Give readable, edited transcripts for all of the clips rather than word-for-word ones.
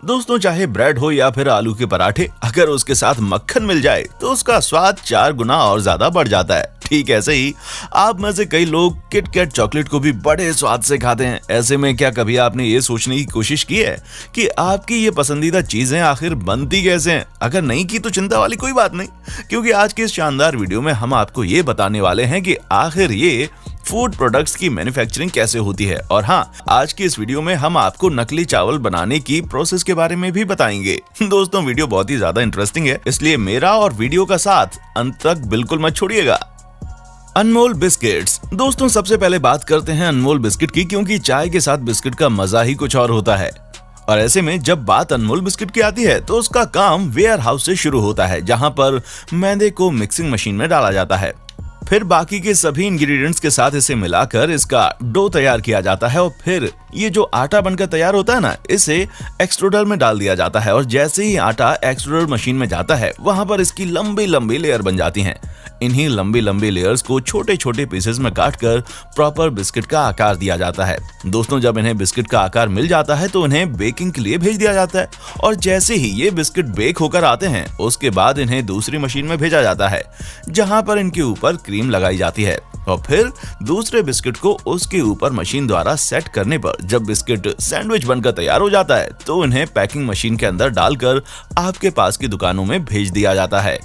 दोस्तों चाहे ब्रेड हो या फिर आलू के पराठे, अगर उसके साथ मक्खन मिल जाए तो उसका स्वाद 4 गुना और ज्यादा बढ़ जाता है। ठीक ऐसे ही आप में से कई लोग किटकैट चॉकलेट को भी बड़े स्वाद से खाते हैं। ऐसे में क्या कभी आपने ये सोचने की कोशिश की है कि आपकी ये पसंदीदा चीजें आखिर बनती कैसे हैं? अगर नहीं की तो चिंता वाली कोई बात नहीं, क्योंकि आज के इस शानदार वीडियो में हम आपको ये बताने वाले हैं कि आखिर ये फूड प्रोडक्ट्स की मैन्युफैक्चरिंग कैसे होती है। और हाँ, आज की इस वीडियो में हम आपको नकली चावल बनाने की प्रोसेस के बारे में भी बताएंगे। दोस्तों वीडियो बहुत ही ज्यादा इंटरेस्टिंग है, इसलिए मेरा और वीडियो का साथ अंत तक बिल्कुल मत छोड़िएगा। अनमोल बिस्किट्स। दोस्तों सबसे पहले बात करते हैं अनमोल बिस्किट की, क्योंकि चाय के साथ बिस्किट का मजा ही कुछ और होता है। और ऐसे में जब बात अनमोल बिस्किट की आती है तो उसका काम वेयर हाउस से शुरू होता है, जहां पर मैदे को मिक्सिंग मशीन में डाला जाता है। फिर बाकी के सभी इंग्रेडिएंट्स के साथ इसे मिलाकर इसका डो तैयार किया जाता है और फिर ये जो आटा बनकर तैयार होता है ना, इसे एक्सट्रूडर में डाल दिया जाता है। और जैसे ही आटा एक्सट्रूडर मशीन में जाता है, वहां पर इसकी लंबी लंबी लेयर बन जाती हैं। इन्हीं लंबी लंबी लेयर्स को छोटे छोटे पीसेस में काटकर प्रॉपर बिस्किट का आकार दिया जाता है। दोस्तों जब इन्हें बिस्किट का आकार मिल जाता है तो इन्हें बेकिंग के लिए भेज दिया जाता है। और जैसे ही ये बिस्किट बेक होकर आते हैं, उसके बाद इन्हें दूसरी मशीन में भेजा जाता है, जहां पर इनके ऊपर क्रीम लगाई जाती है। और फिर दूसरे बिस्किट को उसके ऊपर मशीन द्वारा सेट करने पर जब बिस्किट सैंडविच बनकर तैयार हो जाता है तो इन्हें पैकिंग मशीन के अंदर डालकर आपके पास की दुकानों में भेज दिया जाता है।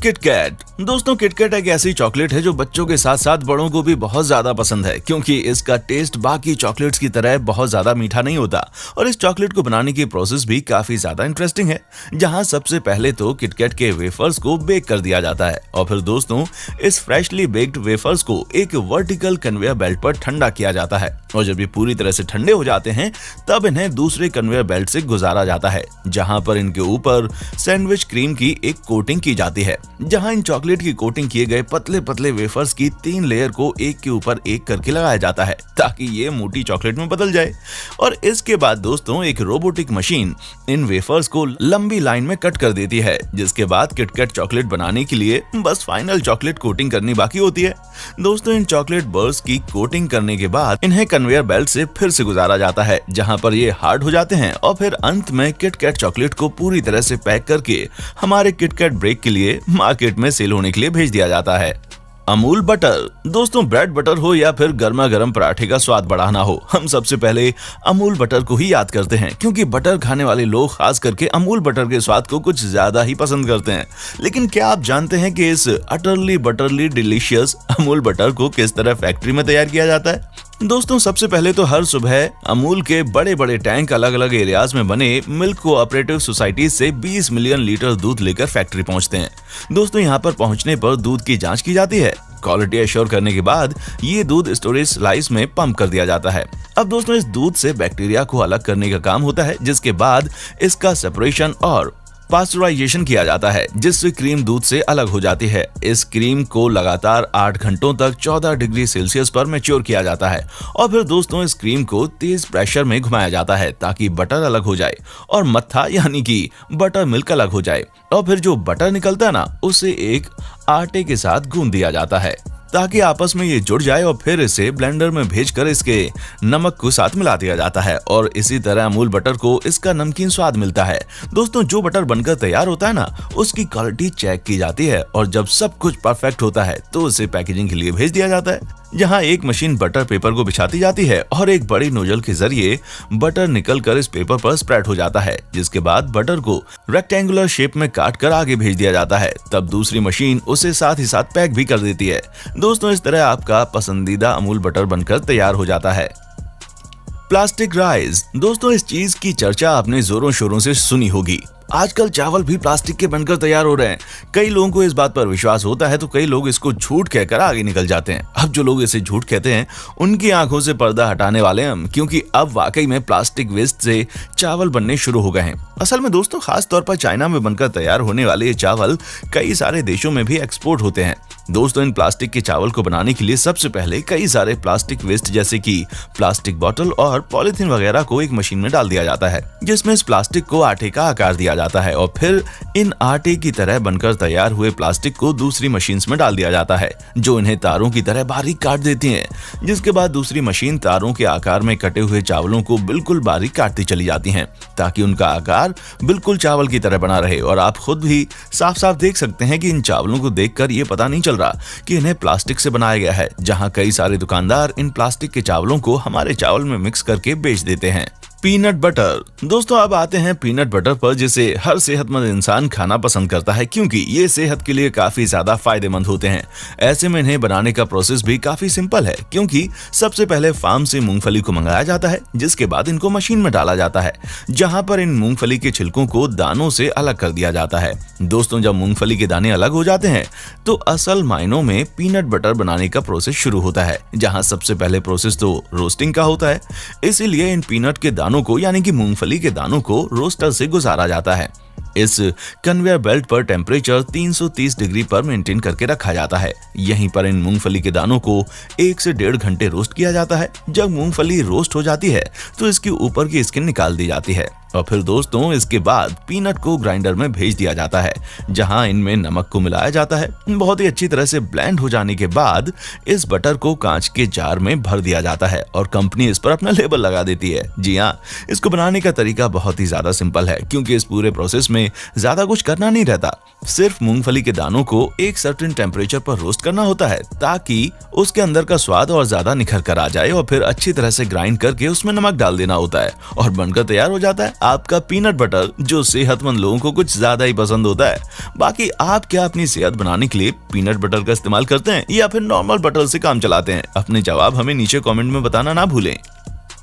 किटकैट। दोस्तों किटकैट एक ऐसी चॉकलेट है जो बच्चों के साथ साथ बड़ों को भी बहुत ज्यादा पसंद है, क्योंकि इसका टेस्ट बाकी चॉकलेट्स की तरह बहुत ज्यादा मीठा नहीं होता। और इस चॉकलेट को बनाने की प्रोसेस भी काफी ज्यादा इंटरेस्टिंग है, जहां सबसे पहले तो किटकैट के वेफर्स को बेक कर दिया जाता है। और फिर दोस्तों इस फ्रेशली बेक्ड वेफर्स को एक वर्टिकल कन्वेयर बेल्ट पर ठंडा किया जाता है। और जब ये पूरी तरह से ठंडे हो जाते हैं तब इन्हें दूसरे कन्वेयर बेल्ट से गुजारा जाता है, जहां पर इनके ऊपर सैंडविच क्रीम की एक कोटिंग की जाती है, जहां इन चॉकलेट की कोटिंग किए गए पतले पतले वेफर्स की 3 लेयर को एक के ऊपर एक करके लगाया जाता है, ताकि ये मोटी चॉकलेट में बदल जाए। और इसके बाद दोस्तों एक रोबोटिक मशीन इन वेफर्स को लंबी लाइन में कट कर देती है, जिसके बाद किटकैट चॉकलेट बनाने के लिए बस फाइनल चॉकलेट कोटिंग करनी बाकी होती है। दोस्तों इन चॉकलेट बर्स की कोटिंग करने के बाद इन्हें कन्वेयर बेल्ट से फिर से गुजारा जाता है, जहां पर ये हार्ड हो जाते हैं। और फिर अंत में किटकैट चॉकलेट को पूरी तरह से पैक करके हमारे किटकैट ब्रेक के लिए मार्केट में सेल होने के लिए भेज दिया जाता है। अमूल बटर। दोस्तों ब्रेड बटर हो या फिर गर्मा गर्म पराठे का स्वाद बढ़ाना हो, हम सबसे पहले अमूल बटर को ही याद करते हैं, क्योंकि बटर खाने वाले लोग खास करके अमूल बटर के स्वाद को कुछ ज्यादा ही पसंद करते हैं। लेकिन क्या आप जानते हैं कि इस अटरली बटरली डिलीशियस अमूल बटर को किस तरह फैक्ट्री में तैयार किया जाता है? दोस्तों सबसे पहले तो हर सुबह अमूल के बड़े बड़े टैंक अलग अलग एरियाज में बने मिल्क कोऑपरेटिव सोसाइटी से 20 मिलियन लीटर दूध लेकर फैक्ट्री पहुंचते हैं। दोस्तों यहाँ पर पहुंचने पर दूध की जांच की जाती है। क्वालिटी एश्योर करने के बाद ये दूध स्टोरेज स्लाइस में पंप कर दिया जाता है। अब दोस्तों इस दूध से बैक्टीरिया को अलग करने का काम होता है, जिसके बाद इसका सेपरेशन और पास्चराइजेशन किया जाता है, जिससे क्रीम दूध से अलग हो जाती है। इस क्रीम को लगातार 8 घंटों तक 14 डिग्री सेल्सियस पर मैच्योर किया जाता है। और फिर दोस्तों इस क्रीम को तेज प्रेशर में घुमाया जाता है, ताकि बटर अलग हो जाए और मत्था यानी कि बटर मिल्क अलग हो जाए। और फिर जो बटर निकलता है ना, उसे एक आटे के साथ गूंद दिया जाता है, ताकि आपस में ये जुड़ जाए। और फिर इसे ब्लेंडर में भेजकर इसके नमक को साथ मिला दिया जाता है, और इसी तरह अमूल बटर को इसका नमकीन स्वाद मिलता है। दोस्तों जो बटर बनकर तैयार होता है ना, उसकी क्वालिटी चेक की जाती है, और जब सब कुछ परफेक्ट होता है तो उसे पैकेजिंग के लिए भेज दिया जाता है, जहां एक मशीन बटर पेपर को बिछाती जाती है और एक बड़ी नोजल के जरिए बटर निकलकर इस पेपर पर स्प्रेड हो जाता है, जिसके बाद बटर को रेक्टेंगुलर शेप में काट कर आगे भेज दिया जाता है। तब दूसरी मशीन उसे साथ ही साथ पैक भी कर देती है। दोस्तों इस तरह आपका पसंदीदा अमूल बटर बनकर तैयार हो जाता है। Plastic rice. दोस्तों इस चीज की चर्चा आपने जोरों शोरों से सुनी होगी। आजकल चावल भी प्लास्टिक के बनकर तैयार हो रहे हैं। कई लोगों को इस बात पर विश्वास होता है तो कई लोग इसको झूठ कहकर आगे निकल जाते हैं। अब जो लोग इसे झूठ कहते हैं उनकी आंखों से पर्दा हटाने वाले हम, क्योंकि अब वाकई में प्लास्टिक वेस्ट से चावल बनने शुरू हो गए हैं। असल में दोस्तों खास तौर पर चाइना में बनकर तैयार होने वाले ये चावल कई सारे देशों में भी एक्सपोर्ट होते हैं। दोस्तों इन प्लास्टिक के चावल को बनाने के लिए सबसे पहले कई सारे प्लास्टिक वेस्ट जैसे कि प्लास्टिक बोतल और पॉलीथीन वगैरह को एक मशीन में डाल दिया जाता है, जिसमें इस प्लास्टिक को आटे का आकार दिया जाता है और फिर इन आटे की तरह बनकर तैयार हुए प्लास्टिक को दूसरी मशीन्स में डाल दिया जाता है, जो इन्हें तारों की तरह बारीक काट देती हैं। जिसके बाद दूसरी मशीन तारों के आकार में कटे हुए चावलों को बिल्कुल बारीक काटती चली जाती हैं, ताकि उनका आकार बिल्कुल चावल की तरह बना रहे। और आप खुद भी साफ साफ देख सकते हैं कि इन चावलों को देखकर ये पता नहीं चल रहा कि इन्हें प्लास्टिक से बनाया गया है, जहां कई सारे दुकानदार इन प्लास्टिक के चावलों को हमारे चावल में मिक्स करके बेच देते हैं। Peanut butter. दोस्तों अब आते हैं पीनट बटर पर, जिसे हर सेहतमंद इंसान खाना पसंद करता है क्योंकि ये सेहत के लिए काफी ज्यादा फायदेमंद होते हैं। ऐसे में इन्हें बनाने का प्रोसेस भी काफी सिंपल है, क्योंकि सबसे पहले फार्म से मूंगफली को मंगाया जाता है, जिसके बाद इनको मशीन में डाला जाता है, जहां पर इन मूंगफली के छिलकों को दानों से अलग कर दिया जाता है। दोस्तों जब मूंगफली के दाने अलग हो जाते हैं तो असल मायनों में पीनट बटर बनाने का प्रोसेस शुरू होता है, जहां सबसे पहले प्रोसेस तो रोस्टिंग का होता है। इसीलिए इन पीनट के दानों को यानी कि मूंगफली के दानों को रोस्टर से गुजारा जाता है। इस कन्वेयर बेल्ट पर टेम्परेचर 330 डिग्री पर मेंटेन करके रखा जाता है। यहीं पर इन मूंगफली के दानों को 1 से 1.5 घंटे रोस्ट किया जाता है। जब मूंगफली रोस्ट हो जाती है तो इसकी ऊपर की स्किन निकाल दी जाती है और फिर दोस्तों इसके बाद पीनट को ग्राइंडर में भेज दिया जाता है, जहां इनमें नमक को मिलाया जाता है। बहुत ही अच्छी तरह से ब्लेंड हो जाने के बाद इस बटर को कांच के जार में भर दिया जाता है और कंपनी इस पर अपना लेबल लगा देती है। जी हाँ, इसको बनाने का तरीका बहुत ही ज्यादा सिंपल है, क्योंकि इस पूरे प्रोसेस में ज्यादा कुछ करना नहीं रहता। सिर्फ मूंगफली के दानों को एक सर्टेन टेम्परेचर पर रोस्ट करना होता है, ताकि उसके अंदर का स्वाद और ज्यादा निखर कर आ जाए और फिर अच्छी तरह से ग्राइंड करके उसमें नमक डाल देना होता है और बनकर तैयार हो जाता है आपका पीनट बटर, जो सेहतमंद लोगों को कुछ ज्यादा ही पसंद होता है। बाकी आप क्या अपनी सेहत बनाने के लिए पीनट बटर का इस्तेमाल करते हैं या फिर नॉर्मल बटर से काम चलाते हैं? अपने जवाब हमें नीचे कमेंट में बताना ना भूलें।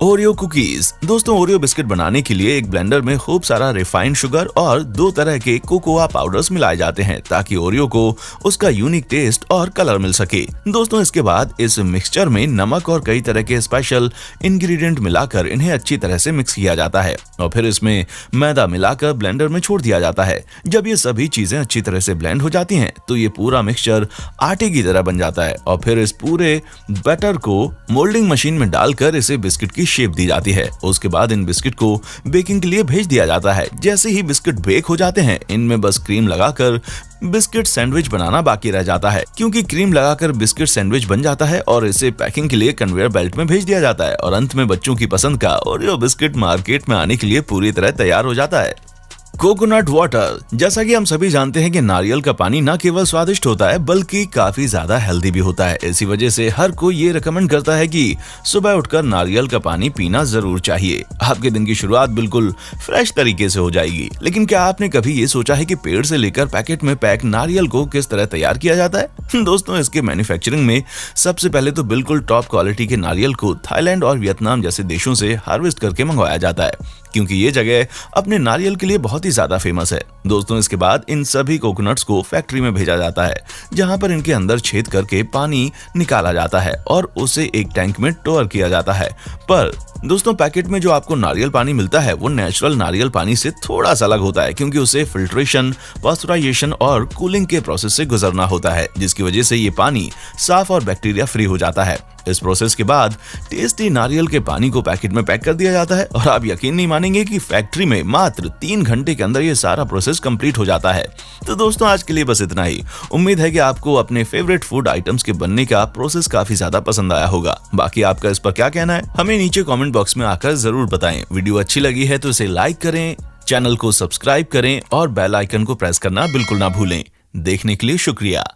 Oreo cookies. दोस्तों ओरियो बिस्किट बनाने के लिए एक ब्लेंडर में खूब सारा रिफाइंड शुगर और 2 तरह के कोकोआ पाउडर्स मिलाए जाते हैं, ताकि ओरियो को उसका यूनिक टेस्ट और कलर मिल सके। दोस्तों इसके बाद इस मिक्सचर में नमक और कई तरह के स्पेशल इंग्रेडिएंट मिलाकर इन्हें अच्छी तरह से मिक्स किया जाता है और फिर इसमें मैदा मिलाकर ब्लेंडर में छोड़ दिया जाता है। जब ये सभी चीजें अच्छी तरह से ब्लेंड हो जाती हैं तो ये पूरा मिक्सचर आटे की तरह बन जाता है और फिर इस पूरे बैटर को मोल्डिंग मशीन में डालकर इसे बिस्किट की शेप दी जाती है। उसके बाद इन बिस्किट को बेकिंग के लिए भेज दिया जाता है। जैसे ही बिस्किट बेक हो जाते हैं, इनमें बस क्रीम लगाकर बिस्किट सैंडविच बनाना बाकी रह जाता है, क्योंकि क्रीम लगाकर बिस्किट सैंडविच बन जाता है और इसे पैकिंग के लिए कन्वेयर बेल्ट में भेज दिया जाता है और अंत में बच्चों की पसंद का ओरियो बिस्किट मार्केट में आने के लिए पूरी तरह तैयार हो जाता है। Coconut water. जैसा कि हम सभी जानते हैं कि नारियल का पानी न केवल स्वादिष्ट होता है बल्कि काफी ज्यादा हेल्दी भी होता है। इसी वजह से हर कोई ये रेकमेंड करता है कि सुबह उठकर नारियल का पानी पीना जरूर चाहिए। आपके दिन की शुरुआत बिल्कुल फ्रेश तरीके से हो जाएगी। लेकिन क्या आपने कभी ये सोचा है कि पेड़ से लेकर पैकेट में पैक नारियल को किस तरह तैयार किया जाता है? दोस्तों इसके मैन्युफैक्चरिंग में सबसे पहले तो बिल्कुल टॉप क्वालिटी के नारियल को थाईलैंड और वियतनाम जैसे देशों से हार्वेस्ट करके मंगवाया जाता है, क्योंकि ये जगह अपने नारियल के लिए बहुत ही ज्यादा फेमस है। दोस्तों इसके बाद इन सभी कोकोनट्स को फैक्ट्री में भेजा जाता है, जहां पर इनके अंदर छेद करके पानी निकाला जाता है और उसे एक टैंक में स्टोर किया जाता है। पर दोस्तों पैकेट में जो आपको नारियल पानी मिलता है वो नेचुरल नारियल पानी से थोड़ा सा अलग होता है, क्योंकि उसे फिल्ट्रेशन, पास्चुराइजेशन और कूलिंग के प्रोसेस से गुजरना होता है, जिसकी वजह से ये पानी साफ और बैक्टीरिया फ्री हो जाता है। इस प्रोसेस के बाद टेस्टी नारियल के पानी को पैकेट में पैक कर दिया जाता है और आप यकीन नहीं मानेंगे कि फैक्ट्री में मात्र 3 घंटे के अंदर ये सारा प्रोसेस कंप्लीट हो जाता है। तो दोस्तों आज के लिए बस इतना ही। उम्मीद है कि आपको अपने फेवरेट फूड आइटम्स के बनने का प्रोसेस काफी ज्यादा पसंद आया होगा। बाकी आपका इस पर क्या कहना है हमें नीचे कमेंट बॉक्स में आकर जरूर बताएं। वीडियो अच्छी लगी है तो इसे लाइक करें, चैनल को सब्सक्राइब करें और बेल आइकन को प्रेस करना बिल्कुल ना भूलें। देखने के लिए शुक्रिया।